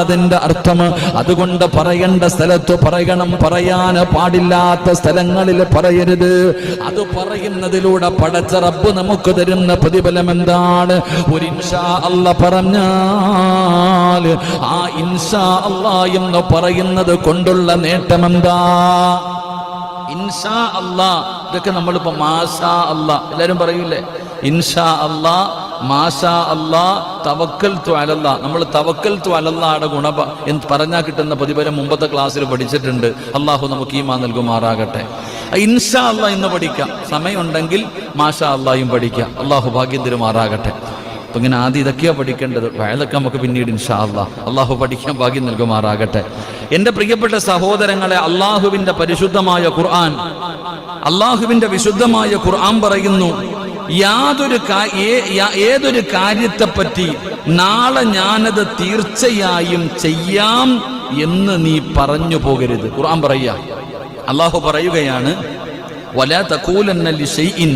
അതിന്റെ അർത്ഥം. അതുകൊണ്ട് പറയേണ്ട സ്ഥലത്ത് പറയണം, പറയാൻ പാടില്ലാത്ത സ്ഥലങ്ങളിൽ പറയരുത്. അത് പറയുന്നതിലൂടെ പടച്ച റബ്ബ് നമുക്ക് തരുന്ന പ്രതിഫലം എന്താണ്? ഒരു ഇൻഷാ അല്ലാഹ് പറഞ്ഞാൽ ആ ഇൻഷാ അല്ലാഹ് എന്ന് പറയുന്നത് കൊണ്ടുള്ള നേട്ടം എന്താ? ഇൻഷാ അല്ലാഹ്. ഇതൊക്കെ നമ്മളിപ്പോ മാഷാ അല്ലാഹ് എല്ലാരും പറയൂലേ? ഇൻഷാ അല്ലാഹ്, മാഷാ അല്ലാഹ്, തവക്കൽതു അലല്ലാഹ്. നമ്മൾ തവക്കൽതു അലല്ലാഹുടെ ഗുണം എന്ന് പറഞ്ഞാൽ കിട്ടുന്ന പ്രതിഫലം മുമ്പത്തെ ക്ലാസ്സിൽ പഠിച്ചിട്ടുണ്ട്. അള്ളാഹു നമുക്ക് ഈമാൻ നൽകുമാറാകട്ടെ. ഇൻഷാ അല്ലാഹ് ഇന്ന് പഠിക്കാം, സമയമുണ്ടെങ്കിൽ മാഷാ അല്ലാഹും പഠിക്കാം. അള്ളാഹു ഭാഗ്യം തരുമാറാകട്ടെ. അപ്പൊ ഇങ്ങനെ ആദ്യം ഇതൊക്കെയാണ് പഠിക്കേണ്ടത്. വയലൊക്കെ നമുക്ക് പിന്നീട് ഇൻഷാ അല്ലാഹ്. അള്ളാഹു പഠിക്കാൻ ഭാഗ്യം നൽകുമാറാകട്ടെ. എന്റെ പ്രിയപ്പെട്ട സഹോദരങ്ങളെ, അള്ളാഹുവിന്റെ പരിശുദ്ധമായ ഖുർആൻ, അള്ളാഹുവിന്റെ വിശുദ്ധമായ ഖുർആൻ പറയുന്നു, ഏതൊരു കാര്യത്തെപ്പറ്റി നാളെ ഞാനത് തീർച്ചയായും ചെയ്യാം എന്ന് നീ പറഞ്ഞു പോകരുത്. ഖുർആൻ പറയുക, അള്ളാഹു പറയുകയാണ്, വലാ തഖൂലന്ന ലിശൈഇൻ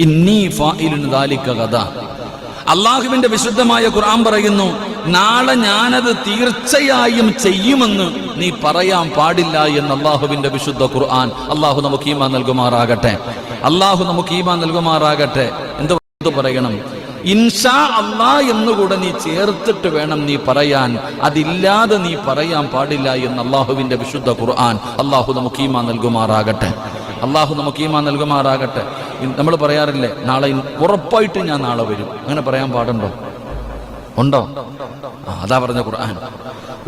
ഇന്നി ഫാഇലുൻ ദാലിക ഗദാ. അള്ളാഹുവിന്റെ വിശുദ്ധമായ ഖുർആൻ പറയുന്നു, നാളെ ഞാനത് തീർച്ചയായും ചെയ്യുമെന്ന് നീ പറയാൻ പാടില്ല എന്ന് അള്ളാഹുവിന്റെ വിശുദ്ധ ഖുർആൻ. അള്ളാഹു നമുക്ക് ഈമാൻ നൽകുമാറാകട്ടെ. അള്ളാഹു നമുക്ക് ഈമാൻ നൽകുമാറാകട്ടെ. എന്ത് പറയണം? ഇൻഷാ അല്ലാഹ് എന്നുകൂടെ നീ ചേർത്തിട്ട് വേണം നീ പറയാൻ. അതില്ലാതെ നീ പറയാൻ പാടില്ല എന്ന് അള്ളാഹുവിന്റെ വിശുദ്ധ ഖുർആൻ. അള്ളാഹു നമുക്ക് ഈമാൻ നൽകുമാറാകട്ടെ. അള്ളാഹു നമുക്ക് ഈമാൻ നൽകുമാറാകട്ടെ. നമ്മൾ പറയാറില്ലേ, നാളെ ഉറപ്പായിട്ട് ഞാൻ നാളെ വരും. അങ്ങനെ പറയാൻ പാടുണ്ടോ? ഉണ്ടോ? അതാ പറഞ്ഞ ഖുർആൻ.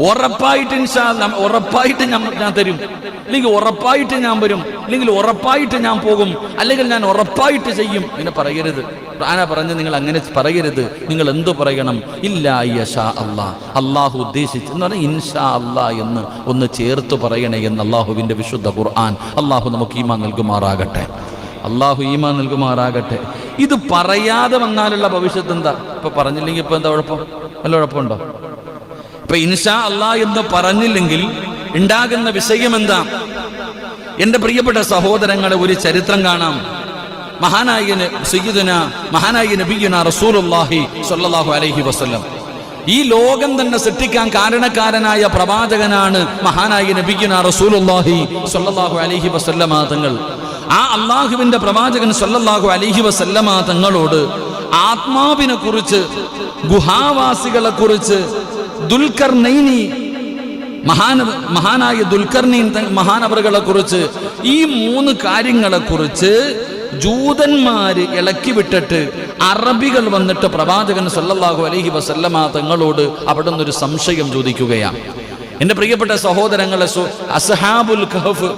ഉറപ്പായിട്ട് ഇൻഷാ അല്ലാഹ്, ഉറപ്പായിട്ട് ഞാൻ തരും, അല്ലെങ്കിൽ ഉറപ്പായിട്ട് ഞാൻ വരും, അല്ലെങ്കിൽ ഉറപ്പായിട്ട് ഞാൻ പോകും, അല്ലെങ്കിൽ ഞാൻ ഉറപ്പായിട്ട് ചെയ്യും. ഇങ്ങനെ പറയരുത്. ഖുർആനാ പറഞ്ഞ് നിങ്ങൾ അങ്ങനെ പറയരുത്. നിങ്ങൾ എന്തു പറയണം? ഇല്ലാ യശാ അല്ലാഹ്, അള്ളാഹു ഉദ്ദേശിച്ച് എന്ന് പറഞ്ഞാൽ ഇൻഷാ അല്ലാഹ് എന്ന് ഒന്ന് ചേർത്ത് പറയണേ എന്ന് അള്ളാഹുവിന്റെ വിശുദ്ധ ഖുർആൻ. അള്ളാഹു നമുക്ക് ഈമാൻ നൽകുമാറാകട്ടെ. അള്ളാഹു ഈമാൻ നൽകുമാറാകട്ടെ. ഇത് പറയാതെ വന്നാലുള്ള ഭവിഷ്യത്ത് എന്താ? ഇപ്പൊ പറഞ്ഞില്ലെങ്കിൽ ഇപ്പൊ എന്താ കുഴപ്പം? വല്ല കുഴപ്പമുണ്ടോ? ഇപ്പൊ ഇൻഷാ അല്ലാഹ് എന്ന് പറഞ്ഞില്ലെങ്കിൽ ഉണ്ടാകുന്ന വിഷയം എന്താ? എന്റെ പ്രിയപ്പെട്ട സഹോദരങ്ങളെ, ഒരു ചരിത്രം കാണാം. മഹാനായ നബിയുനാ റസൂലുള്ളാഹി സ്വല്ലല്ലാഹു അലൈഹി വസല്ലം. ഈ ലോകം തന്നെ സൃഷ്ടിക്കാൻ കാരണക്കാരനായ പ്രവാചകനാണ് മഹാനായ നബിയുനാ റസൂലുള്ളാഹി സ്വല്ലല്ലാഹു അലൈഹി വസല്ലമ തങ്ങൾ. ആ അള്ളാഹുവിന്റെ പ്രവാചകൻ സ്വല്ലല്ലാഹു അലൈഹി വസല്ലമ തങ്ങളോട് ആത്മാവിനെ കുറിച്ച്, ഗുഹാവാസികളെ കുറിച്ച്, മഹാനായ ദുൽഖർനൈൻ മഹാനവറുകളെ കുറിച്ച്, ഈ 3 കാര്യങ്ങളെ കുറിച്ച് ജൂതന്മാര് ഇളക്കി വിട്ടിട്ട് അറബികൾ വന്നിട്ട് പ്രവാചകൻ സല്ലല്ലാഹു അലൈഹി വസല്ലമ തങ്ങളോട് അവിടെ നിന്നൊരു സംശയം ചോദിക്കുകയാണ്. എന്റെ പ്രിയപ്പെട്ട സഹോദരങ്ങളെ, അസ്ഹാബുൽ കഹഫ്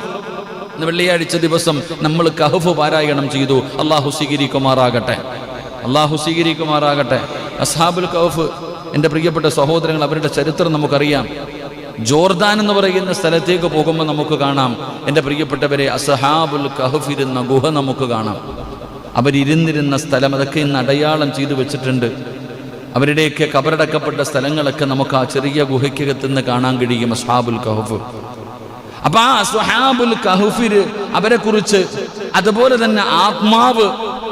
വെള്ളിയാഴ്ച ദിവസം നമ്മൾ കഹഫ് പാരായണം ചെയ്തു. അള്ളാഹു സ്വീകരിക്കുമാറാകട്ടെ. അള്ളാഹു സ്വീകരിക്കുമാറാകട്ടെ. അസ്ഹാബുൽ കഹഫ്, എൻ്റെ പ്രിയപ്പെട്ട സഹോദരങ്ങൾ, അവരുടെ ചരിത്രം നമുക്കറിയാം. ജോർദാൻ എന്ന് പറയുന്ന സ്ഥലത്തേക്ക് പോകുമ്പോൾ നമുക്ക് കാണാം, എൻ്റെ പ്രിയപ്പെട്ടവരെ, അസ്ഹാബുൽ കഹഫ് ഇരുന്ന ഗുഹ നമുക്ക് കാണാം. അവരിരുന്നിരുന്ന സ്ഥലം അതൊക്കെ ഇന്ന് അടയാളം ചെയ്തു വെച്ചിട്ടുണ്ട്. അവരുടെയൊക്കെ കബറടക്കപ്പെട്ട സ്ഥലങ്ങളൊക്കെ നമുക്ക് ആ ചെറിയ ഗുഹയ്ക്കകത്തുനിന്ന് കാണാൻ കഴിയും. അസ്ഹാബുൽ കഹഫ്. അപ്പൊ ആ അസ്ഹാബുൽ കഹഫിര് അവരെ കുറിച്ച്, അതുപോലെ തന്നെ ആത്മാവ്,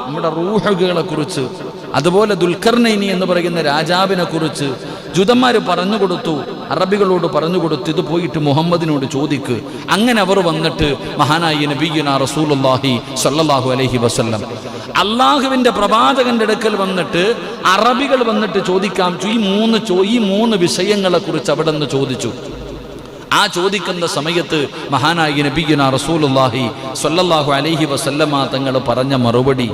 നമ്മുടെ റൂഹുകളെ കുറിച്ച്, അതുപോലെ ദുൽഖർനൈനി എന്ന് പറയുന്ന രാജാവിനെ കുറിച്ച് ജൂതന്മാർ പറഞ്ഞു കൊടുത്തു, അറബികളോട് പറഞ്ഞു കൊടുത്തു, ഇത് പോയിട്ട് മുഹമ്മദിനോട് ചോദിക്ക്. അങ്ങനെ അവർ വന്നിട്ട് മഹാനായ നബിയുനാ റസൂലുള്ളാഹി സ്വല്ലല്ലാഹു അലൈഹി വസല്ലം അള്ളാഹുവിന്റെ പ്രവാചകന്റെ അടുക്കൽ വന്നിട്ട് അറബികൾ വന്നിട്ട് ചോദിക്കാം, ഈ മൂന്ന് വിഷയങ്ങളെ കുറിച്ച് അവിടെ നിന്ന് ചോദിച്ചു. ആ ചോദിക്കുന്ന സമയത്ത് മഹാനായ നബിയുനാ റസൂലുള്ളാഹി സ്വല്ലല്ലാഹു അലൈഹി വസല്ലമ തങ്ങൾ പറഞ്ഞ മറുപടി,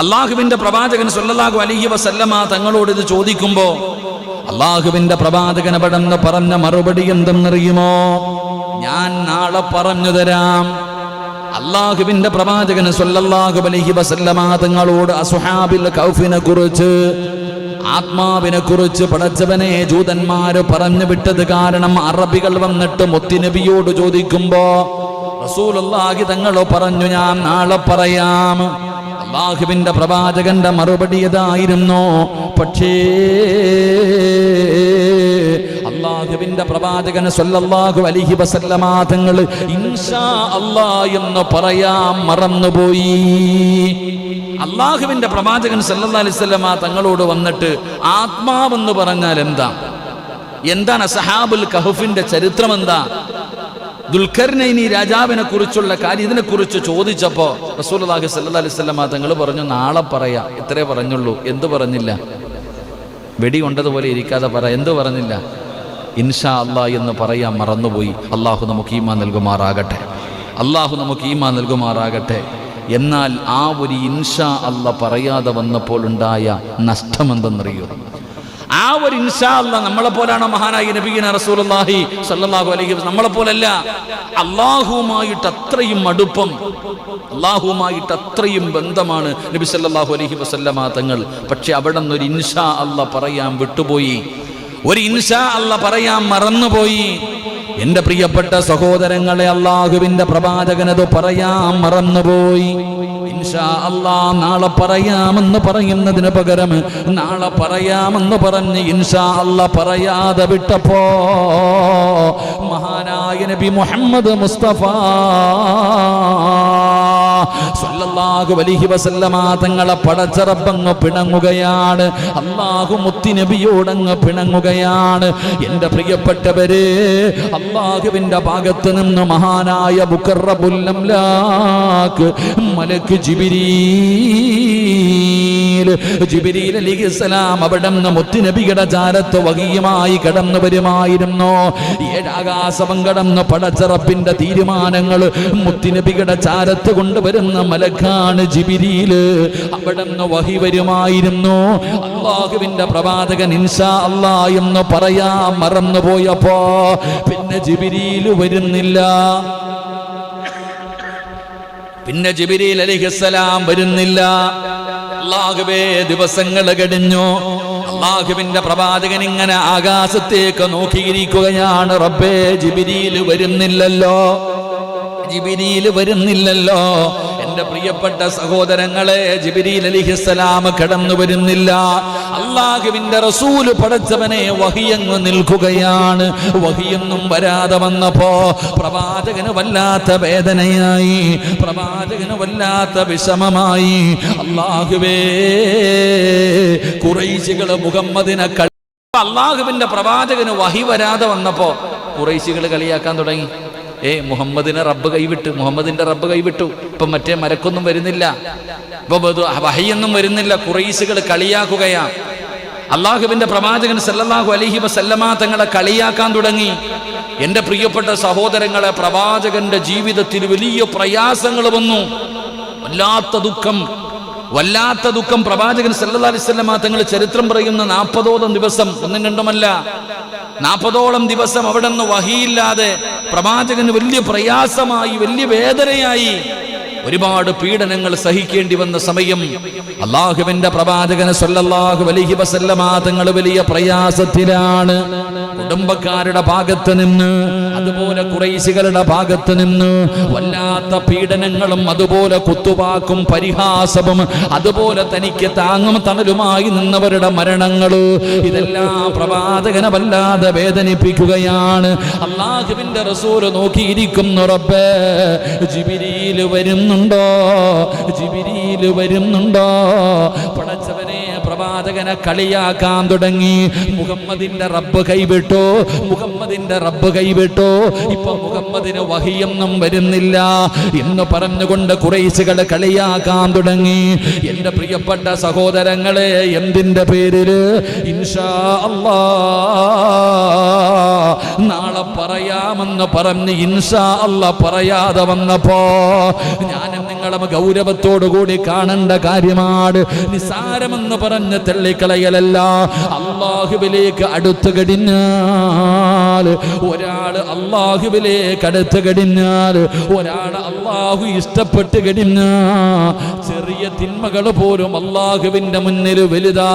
അള്ളാഹുവിന്റെ പ്രവാചകൻ സ്വല്ലല്ലാഹു അലൈഹി വസല്ലമ തങ്ങളോട് ഇത് ചോദിക്കുമ്പോ അള്ളാഹുവിന്റെ പ്രവാചകൻ അവിടെ പറഞ്ഞ മറുപടി എന്തെന്നറിയുമോ? ഞാൻ നാളെ പറഞ്ഞു തരാം. അള്ളാഹുവിന്റെ പ്രവാചകൻ സ്വല്ലല്ലാഹു അലൈഹി വസല്ലമ തങ്ങളോട് അസ്ഹാബുൽ കഹഫിനെ കുറിച്ച്, ആത്മാവിനെ കുറിച്ച് പടച്ചവനെ ജൂതന്മാര് പറഞ്ഞു വിട്ടത് കാരണം അറബികൾ വന്നിട്ട് മുത്തുനബിയോട് ചോദിക്കുമ്പോ റസൂലുള്ളാഹി തങ്ങൾ പറഞ്ഞു, ഞാൻ നാളെ പറയാം. അള്ളാഹുവിന്റെ പ്രവാചകന്റെ മറുപടി ഇതായിരുന്നു. പക്ഷേ അള്ളാഹുവിന്റെ പ്രവാചകൻ സ്വല്ലല്ലാഹു അലൈഹി വസല്ലമ തങ്ങൾ ഇൻഷാ അല്ലാഹ് എന്ന് പറയാൻ മറന്നുപോയി. അള്ളാഹുവിന്റെ പ്രവാചകൻ സല്ലല്ലാഹു അലൈഹി വസല്ലമ തങ്ങളോട് വന്നിട്ട് ആത്മാവെന്ന് പറഞ്ഞാൽ എന്താ? എന്താണ് അസ്ഹാബുൽ കഹ്ഫിന്റെ ചരിത്രം? എന്താ? ദുൽഖർനൈനി രാജാവിനെ കുറിച്ചുള്ള കാര്യം ഇതിനെക്കുറിച്ച് ചോദിച്ചപ്പോൾ റസൂലുള്ളാഹി സ്വല്ലല്ലാഹി അലൈഹി വസല്ലം തങ്ങൾ പറഞ്ഞു, നാളെ പറയാം. ഇത്രേ പറഞ്ഞുള്ളൂ. എന്തു പറഞ്ഞില്ല? വെടി കൊണ്ടതുപോലെ ഇരിക്കാതെ പറ. എന്തു പറഞ്ഞില്ല? ഇൻഷാ അല്ലാഹ് എന്ന് പറയാൻ മറന്നുപോയി. അള്ളാഹു നമുക്ക് ഈമാൻ നൽകുമാറാകട്ടെ. അള്ളാഹു നമുക്ക് ഈമാൻ നൽകുമാറാകട്ടെ. എന്നാൽ ആ ഒരു ഇൻഷാ അല്ലാഹ് പറയാതെ വന്നപ്പോൾ ഉണ്ടായ നഷ്ടമെന്തെന്നറിയോ? ആ ഒരു ഇൻഷാ അല്ലാഹ് നമ്മളെ പോലാണോ മഹാനായി നബിയിന റസൂലുള്ളാഹി സ്വല്ലല്ലാഹു അലൈഹി വസല്ലം? നമ്മളെ പോലല്ല. അള്ളാഹുവുമായിട്ട് അത്രയും അടുപ്പം, അള്ളാഹുവുമായിട്ട് അത്രയും ബന്ധമാണ് നബി സല്ലല്ലാഹു അലൈഹി വസല്ലമ തങ്ങൾ. പക്ഷെ അവിടെ നിന്നൊരു ഇൻഷാ അല്ലാഹ് പറയാൻ വിട്ടുപോയി, ഒരു ഇൻഷാ അല്ലാഹ് പറയാൻ മറന്നുപോയി. എന്റെ പ്രിയപ്പെട്ട സഹോദരങ്ങളെ, അള്ളാഹുവിന്റെ പ്രവാചകനത് പറയാൻ മറന്നുപോയി. ഇൻഷാ അല്ലാഹ് നാളെ പറയാമെന്ന് പറയുന്നതിന് പകരം നാളെ പറയാമെന്ന് പറഞ്ഞ് ഇൻഷാ അല്ലാഹ് പറയാതെ വിട്ടപ്പോ മഹാനായ നബി മുഹമ്മദ് മുസ്തഫ സല്ലല്ലാഹു അലൈഹി വസല്ലമ തങ്ങളെ പടച്ച റബ്ബങ്ങ് പിണങ്ങുകയാണ്. അല്ലാഹു മുത്തി നബിയോടങ്ങ് പിണങ്ങുകയാണ്. എന്റെ പ്രിയപ്പെട്ടവരെ, അല്ലാഹുവിന്റെ ഭാഗത്ത് നിന്ന് മഹാനായ മുഖറബുൽ അംലാക്ക് മലക്ക് ജിബ്രീൽ അലൈഹിസ്സലാം അവിടെ നിന്ന് മുത്തി നബിയുടെ ചാരത്ത് വഹിയുമായി കടന്നു വരുമായിരുന്നു. ഏഴാകാശം കടന്ന് പടച്ച റബ്ബിന്റെ തീരുമാനങ്ങൾ മുത്തി നബിയുടെ ചാരത്ത് കൊണ്ടുവരുന്ന മലക്കാണ് ജിബ്രീൽ. അവിടെ നിന്ന് വഹി വരുമായിരുന്നു. അല്ലാഹുവിന്റെ പ്രവാചകൻ ഇൻഷാ അല്ലാഹ് എന്ന് പറയാൻ മറന്നുപോയപ്പോ പിന്നെ ജിബ്രീൽ വരുന്നില്ല. പിന്നെ ജിബ്രീൽ അലൈഹിസ്സലാം വരുന്നില്ല. അല്ലാഹുവേ, ദിവസങ്ങൾ കഴിഞ്ഞു. അല്ലാഹുവിന്റെ പ്രവാചകൻ ഇങ്ങനെ ആകാശത്തേക്ക് നോക്കിയിരിക്കുകയാണ്. റബ്ബേ, ജിബ്രീൽ വരുന്നില്ലല്ലോ, ജിബ്രീൽ വരുന്നില്ലല്ലോ. എന്റെ പ്രിയപ്പെട്ട സഹോദരങ്ങളെ, ജിബ്രീൽ അലൈഹിസ്സലാം കടന്നു വരുന്നില്ല. അല്ലാഹുവിന്റെ റസൂൽ പടച്ചവനെ വഹിയങ്ങ് നിൽക്കുകയാണ്. വഹിയൊന്നും വരാതെ വന്നപ്പോ പ്രവാചകന് വല്ലാത്ത വേദനയായി, പ്രവാചകന് വല്ലാത്ത വിഷമമായി. അല്ലാഹുവേ, ഖുറൈശികൾ മുഹമ്മദിനെ അല്ലാഹുവിന്റെ പ്രവാചകന് വഹി വരാതെ വന്നപ്പോ ഖുറൈശികൾ കളിയാക്കാൻ തുടങ്ങി. മുഹമ്മദിനെ റബ്ബ് കൈവിട്ടു, മുഹമ്മദിന്റെ റബ്ബ് കൈവിട്ടു. ഇപ്പൊ മറ്റേ മരക്കൊന്നും വരുന്നില്ല, ഇപ്പൊ വഹിയൊന്നും വരുന്നില്ല. ഖുറൈശികൾ കളിയാക്കുകയാണ്. അല്ലാഹുവിന്റെ പ്രവാചകൻ സല്ലല്ലാഹു അലൈഹി വസല്ലമ തങ്ങളെ കളിയാക്കാൻ തുടങ്ങി. എന്റെ പ്രിയപ്പെട്ട സഹോദരങ്ങളെ, പ്രവാചകന്റെ ജീവിതത്തിൽ വലിയ പ്രയാസങ്ങൾ വന്നു. വല്ലാത്ത ദുഃഖം പ്രവാചകൻ സല്ലല്ലാഹു അലൈഹി വസല്ലമ തങ്ങൾ ചരിത്രം പറയുന്ന 40ഓളം ദിവസം, ഒന്നും രണ്ടുമല്ല 40ഓളം ദിവസം അവിടെ നിന്ന് വഹിയില്ലാതെ പ്രവാചകന് വലിയ പ്രയാസമായി, വലിയ വേദനയായി. ഒരുപാട് പീഡനങ്ങൾ സഹിക്കേണ്ടി വന്ന സമയം അല്ലാഹുവിന്റെ പ്രവാചകൻ സല്ലല്ലാഹു അലൈഹി വസല്ലമ തങ്ങൾ വലിയ പ്രയാസത്തിലാണ്. കുടുംബക്കാരുടെ ഭാഗത്ത് നിന്ന്, അതുപോലെ ഖുറൈശികളുടെ ഭാഗത്ത് നിന്ന് വല്ലാത്ത പീഡനങ്ങളും, അതുപോലെ കുത്തുവാക്കും പരിഹാസവും, അതുപോലെ തനിക്ക് താങ്ങും തണലുമായി നിന്നവരുടെ മരണങ്ങൾ, ഇതെല്ലാം പ്രവാചകനെ വല്ലാതെ വേദനിപ്പിക്കുകയാണ്. അല്ലാഹുവിന്റെ റസൂൽ നോക്കിയിരിക്കുന്നു. റബ്ബേ, ജിബ്രീൽ വരുന്നുണ്ടോ, ജിബ്രീൽ വരുന്നുണ്ടോ? പടച്ചവനെ, പ്രവാചകനെ കളിയാക്കാൻ തുടങ്ങി. മുഹമ്മദിന്റെ റബ്ബ് കൈവിട്ടു, മുഹമ്മദിന്റെ റബ്ബ് കൈവിട്ടു. ഇപ്പൊ മുഹമ്മദിന് വഹിയൊന്നും വരുന്നില്ല എന്ന് പറഞ്ഞുകൊണ്ട് ഖുറൈശികളെ കളിയാക്കാൻ തുടങ്ങി. എന്റെ പ്രിയപ്പെട്ട സഹോദരങ്ങളെ, എന്തിന്റെ പേരില്? ഇൻഷാ അല്ലാഹ് നാളെ പറയാമെന്ന് പറഞ്ഞ് ഇൻഷാ അല്ലാഹ് പറയാതെ വന്നപ്പോ ഞാനും നിങ്ങളും ഗൗരവത്തോടുകൂടി കാണേണ്ട കാര്യമാണ്. നിസാരമെന്ന് പറഞ്ഞ് തള്ളിക്കളയലല്ല. അല്ലാഹുവിലേക്ക് അടുത്തു കഴിഞ്ഞാൽ ഒരാള്, അല്ലാഹുവിലേക്ക് അടുത്തു കഴിഞ്ഞാൽ ഒരാള് അല്ലാഹു ഇഷ്ടപ്പെട്ട് കഴിഞ്ഞാൽ ചെറിയ തിന്മകൾ പോലും അല്ലാഹുവിന്റെ മുന്നിൽ വലുതാ.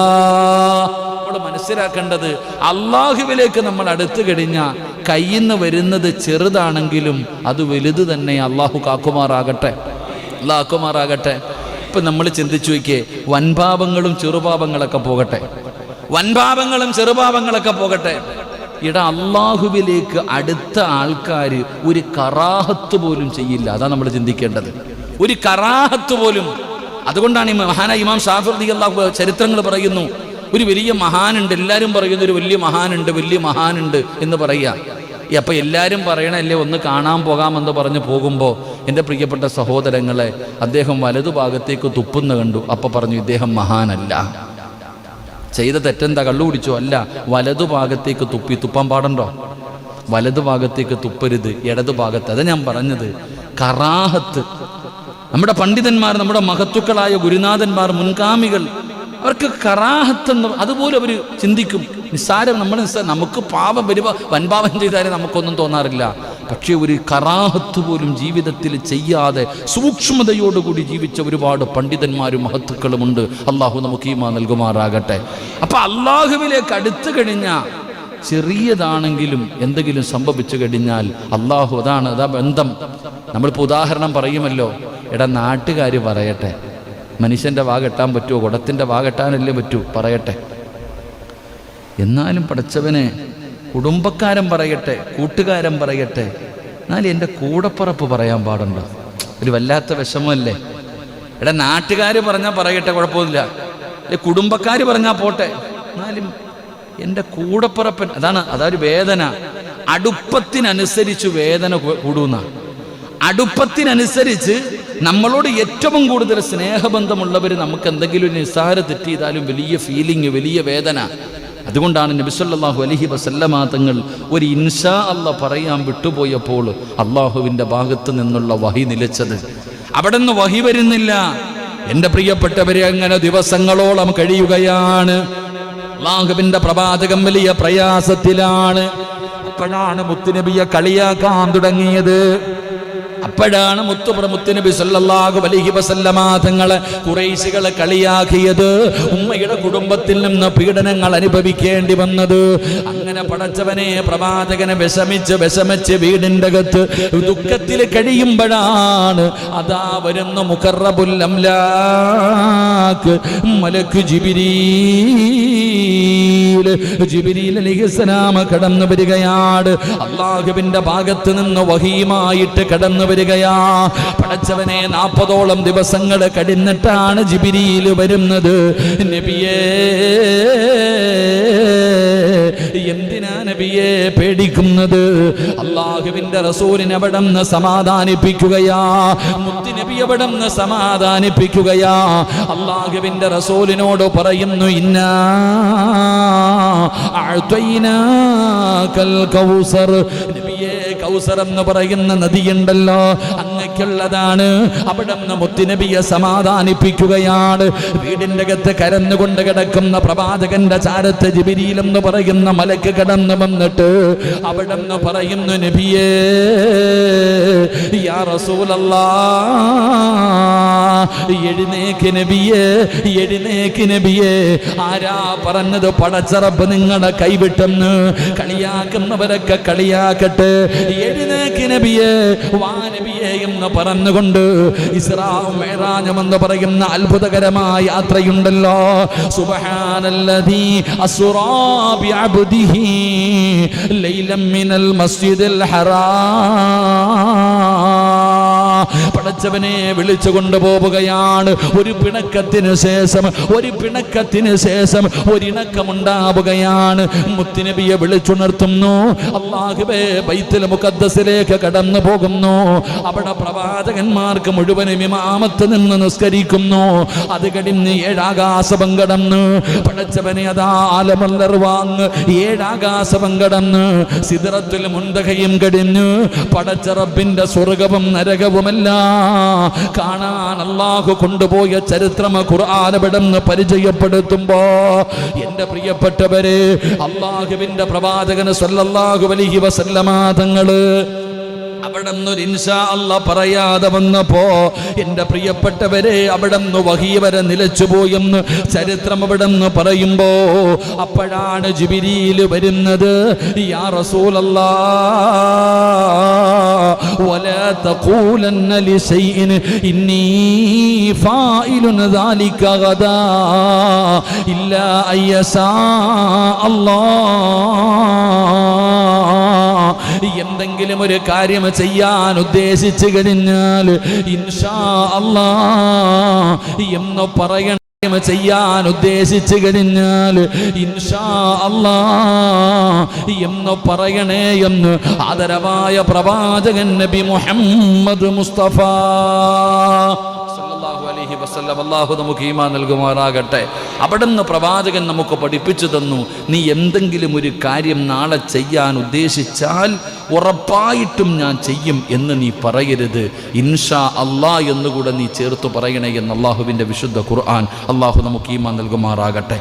നമ്മൾ മനസ്സിലാക്കേണ്ടത്, അല്ലാഹുവിലേക്ക് നമ്മൾ അടുത്തു കഴിഞ്ഞാൽ കയ്യിൽ നിന്ന് വരുന്നത് ചെറുതാണെങ്കിലും അത് വലുത് തന്നെ. അല്ലാഹു കാക്കുമാറാകട്ടെ, അല്ലാഹു കാക്കുമാറാകട്ടെ. ഇപ്പൊ നമ്മൾ ചിന്തിച്ചു നോക്കിയേ, വൻപാപങ്ങളും ചെറുപാപങ്ങളൊക്കെ പോകട്ടെ, വൻപാപങ്ങളും ചെറുപാപങ്ങളൊക്കെ പോകട്ടെ. അല്ലാഹുവിലേക്ക് അടുത്ത ആൾക്കാർ ഒരു കറാഹത്ത് പോലും ചെയ്യില്ല. അതാണ് നമ്മൾ ചിന്തിക്കേണ്ടത്, ഒരു കറാഹത്ത് പോലും. അതുകൊണ്ടാണ് ഈ മഹാനായ ഇമാം ഷാഫിഈ റളിയല്ലാഹു ചരിത്രങ്ങൾ പറയുന്നു, ഒരു വലിയ മഹാനുണ്ട്, എല്ലാവരും പറയുന്ന ഒരു വലിയ മഹാനുണ്ട് എന്ന് പറയുക. അപ്പം എല്ലാവരും പറയണല്ലേ ഒന്ന് കാണാൻ പോകാമെന്ന് പറഞ്ഞ് പോകുമ്പോൾ എൻ്റെ പ്രിയപ്പെട്ട സഹോദരങ്ങളെ, അദ്ദേഹം വലതുഭാഗത്തേക്ക് തുപ്പുന്ന കണ്ടു. അപ്പം പറഞ്ഞു, ഇദ്ദേഹം മഹാനല്ല. ചെയ്ത തെറ്റെന്താ? കള്ളു കുടിച്ചോ? അല്ല, വലതുഭാഗത്തേക്ക് തുപ്പാൻ പാടണ്ടോ? വലതുഭാഗത്തേക്ക് തുപ്പരുത്, ഇടതുഭാഗത്ത്. അതാ ഞാൻ പറഞ്ഞത്, കറാഹത്ത്. നമ്മുടെ പണ്ഡിതന്മാർ, നമ്മുടെ മഹത്തുക്കളായ ഗുരുനാഥന്മാർ, മുൻഗാമികൾ, അവർക്ക് കറാഹത്തെന്ന് അതുപോലെ അവർ ചിന്തിക്കും. നിസ്സാരം, നമുക്ക് പാപം വൻപാപം ചെയ്താലേ നമുക്കൊന്നും തോന്നാറില്ല. പക്ഷേ ഒരു കറാഹത്ത് പോലും ജീവിതത്തിൽ ചെയ്യാതെ സൂക്ഷ്മതയോടുകൂടി ജീവിച്ച ഒരുപാട് പണ്ഡിതന്മാരും മഹത്തുക്കളുമുണ്ട്. അള്ളാഹു നമുക്ക് ഈമാൻ നൽകുമാറാകട്ടെ. അപ്പം അള്ളാഹുവിലേക്ക് അടുത്തു കഴിഞ്ഞാൽ ചെറിയതാണെങ്കിലും എന്തെങ്കിലും സംഭവിച്ചു കഴിഞ്ഞാൽ അള്ളാഹു, അതാ ബന്ധം. നമ്മളിപ്പോൾ ഉദാഹരണം പറയുമല്ലോ, നാട്ടുകാർ പറയട്ടെ, മനുഷ്യൻ്റെ വാ കെട്ടാൻ പറ്റുമോ? കുടത്തിൻ്റെ വാ കെട്ടാനല്ലേ പറ്റൂ, പറയട്ടെ. എന്നാലും പടച്ചവനെ, കുടുംബക്കാരൻ പറയട്ടെ, കൂട്ടുകാരൻ പറയട്ടെ, എന്നാലും എൻ്റെ കൂടപ്പുറപ്പ് പറയാൻ പാടുണ്ടോ? ഒരു വല്ലാത്ത വിഷമമല്ലേ? നാട്ടുകാർ പറഞ്ഞാൽ പറയട്ടെ, കുഴപ്പമില്ല. കുടുംബക്കാർ പറഞ്ഞാൽ പോട്ടെ, എന്നാലും എൻ്റെ കൂടപ്പുറപ്പൻ, അതൊരു വേദന. അടുപ്പത്തിനനുസരിച്ച് വേദന കൂടുന്ന, അടുപ്പത്തിനനുസരിച്ച് നമ്മളോട് ഏറ്റവും കൂടുതൽ സ്നേഹബന്ധമുള്ളവർ നമുക്ക് എന്തെങ്കിലും ഒരു നിസ്സാര തെറ്റ് ചെയ്താലും വലിയ ഫീലിംഗ്, വലിയ വേദന. അതുകൊണ്ടാണ് നബി സല്ലല്ലാഹു അലൈഹി വസല്ലമ തങ്ങൾ ഒരു ഇൻഷാ അല്ലാഹ് പറയാൻ വിട്ടുപോയപ്പോൾ അള്ളാഹുവിൻ്റെ ഭാഗത്ത് നിന്നുള്ള വഹി നിലച്ചത്. അവിടെ നിന്ന് വഹി വരുന്നില്ല. എൻ്റെ പ്രിയപ്പെട്ടവരെ, അങ്ങനെ ദിവസങ്ങളോളം കഴിയുകയാണ്. അള്ളാഹുവിൻ്റെ പ്രവാചകൻ വലിയ പ്രയാസത്തിലാണ്. അപ്പോഴാണ് മുത്തുനബിയെ കളിയാക്കാൻ തുടങ്ങിയത്. അപ്പോഴാണ് മുത്തുനബി സല്ലല്ലാഹു അലൈഹി വസല്ലമ തങ്ങളെ ഖുറൈശികളെ കളിയാക്കിയത്, ഉമ്മയുടെ കുടുംബത്തിൽ നിന്ന് പീഡനങ്ങൾ അനുഭവിക്കേണ്ടി വന്നത്. അങ്ങനെ പടച്ചവനെ, പ്രവാചകനെ വിഷമിച്ച് വീടിൻ്റെ അകത്ത് ദുഃഖത്തിൽ കഴിയുമ്പോഴാണ് അതാ വരുന്ന മുഖറബുൽ അംലാക്ക് മലക്ക് ജിബ്രീൽ അലൈഹിസ്സലാം കടന്നു വരികയാണ്. അല്ലാഹുവിൻ്റെ ഭാഗത്ത് നിന്ന് വഹീമായിട്ട് കടന്നു വരികയാ. പടച്ചവനെ, 40ഓളം ദിവസങ്ങൾ കഴിഞ്ഞിട്ടാണ് ജിബ്രീൽ വരുന്നത്. നബിയേ, എന്തിനാ നബിയെ പേടിക്കുന്നത്? അല്ലാഹുവിൻ്റെ റസൂലിനെ അവിടുന്ന് സമാധാനിപ്പിക്കുകയാ. മുത്തുനബി അവിടുന്ന് സമാധാനിപ്പിക്കുകയാ. അല്ലാഹുവിൻ്റെ റസൂലിനോട് പറയുന്നു, ഇന്നാ അഅ്തൈനാകൽ കൗസർ. നബിയെ, കൗസർ എന്ന് പറയുന്ന നദിയുണ്ടല്ലോ, അങ്ങക്കുള്ളതാണ്. അവിടുന്ന് മുത്തുനബിയെ സമാധാനിപ്പിക്കുകയാണ്. വീടിൻ്റെ അകത്ത് കരന്നുകൊണ്ട് കിടക്കുന്ന പ്രവാചകന്റെ ചാരത്ത് ജിബ്രീൽ എന്ന് പറയുന്ന മലക്ക് കടന്നു വന്നിട്ട് അവിടുന്ന് പറയുന്നു, നബിയേ, യാ റസൂലല്ലാഹ്, എഴുന്നേക്ക് നബിയേ, എഴുന്നേക്ക് നബിയേ. ആരാ പറഞ്ഞത്? പടച്ചറബ് നിങ്ങളുടെ കൈവിട്ടെന്ന്. കളിയാക്കുന്നവരൊക്കെ കളിയാക്കട്ടെ. എഴുന്നേക്ക് നബിയേ, വാ നബിയേ എന്ന് പറഞ്ഞുകൊണ്ട് ഇസ്രാഉം മിഅ്റാജും എന്ന് പറയുന്ന അത്ഭുതകരമായ യാത്രയുണ്ടല്ലോ. സുബ്ഹാനല്ലദീ അസ്റാ ബിഅബ്ദിഹി ലൈലൻ മിനൽ മസ്ജിദിൽ ഹറാം. പടച്ചവനെ വിളിച്ചു കൊണ്ടുപോവുകയാണ്. ഒരു പിണക്കത്തിന് ശേഷം ഒരിണക്കമുണ്ടാവുകയാണ്. മുത്തുനബിയെ വിളിച്ചുണർത്തുന്നു. അല്ലാഹുവേ, ബൈത്തുൽ മുഖദ്ദസിലേക്ക് കടന്നു പോകുന്നു. അവിടെ പ്രവാചകന്മാർക്ക് മുഴുവനും ഇമാമത്ത് നിന്ന് നിസ്കരിക്കുന്നു. അത് കഴിഞ്ഞ് 7 ആകാശം കടന്ന് പടച്ചവനെ അതാ ആലമുൽ അർവാങ് 7 ആകാശം കടന്ന് സിദ്റത്തുൽ മുൻതഹയും കടിഞ്ഞ് പടച്ച റബ്ബിന്റെ സ്വർഗവും നരകവുമെല്ലാം കാണാൻ അല്ലാഹു കൊണ്ടുപോയ ചരിത്രം ഖുർആൻ ഇവിടുന്ന് പരിചയപ്പെടുത്തുമ്പോ എൻ്റെ പ്രിയപ്പെട്ടവരെ, അല്ലാഹുവിന്റെ പ്രവാചകൻ സല്ലല്ലാഹു അലൈഹി വസല്ലമ തങ്ങള് അവിടുന്ന് ഇൻഷാ അല്ലാഹ് പറയാതെ വന്നപ്പോ എൻ്റെ പ്രിയപ്പെട്ടവരെ, അവിടുന്ന് വഹീ വരെ നിലച്ചുപോയെന്ന് ചരിത്രം അവിടുന്ന് പറയുമ്പോ അപ്പോഴാണ് ജിബ്രീൽ വരുന്നത്. യാ റസൂലല്ലാഹ്, വലാ തഖൂലന്ന ലിശൈഇൻ ഇന്നി ഫായിലുൻ ദാലിക ഗദാ ഇല്ലാ അയ്യസാ അല്ലാഹ്. എന്തെങ്കിലും ഒരു കാര്യം ചെയ്യാൻ ഉദ്ദേശിച്ചു കഴിഞ്ഞാൽ ഇൻഷാ അല്ലാഹ് എന്ന് പറയണം. ചെയ്യാൻ ഉദ്ദേശിച്ചു കഴിഞ്ഞാൽ ഇൻഷാ അല്ലാഹ് എന്ന് പറയണേ എന്ന് ആദരവായ പ്രവാചകൻ നബി മുഹമ്മദ് മുസ്തഫ സല്ലല്ലാഹു അലൈഹി വസല്ലം. അല്ലാഹു നമുക്ക് ഈമാൻ നൽകുമാറാകട്ടെ. അവിടുന്ന് പ്രവാചകൻ നമുക്ക് പഠിപ്പിച്ചു തന്നു, നീ എന്തെങ്കിലും ഒരു കാര്യം നാളെ ചെയ്യാൻ ഉദ്ദേശിച്ചാൽ ഉറപ്പായിട്ടും ഞാൻ ചെയ്യും എന്ന് നീ പറയരുത്, ഇൻഷാ അല്ലാഹ് എന്നുകൂടെ നീ ചേർത്ത് പറയണേ എന്ന് അല്ലാഹുവിൻ്റെ വിശുദ്ധ ഖുർആൻ. അല്ലാഹു നമുക്ക് ഈമാൻ നൽകുമാറാകട്ടെ.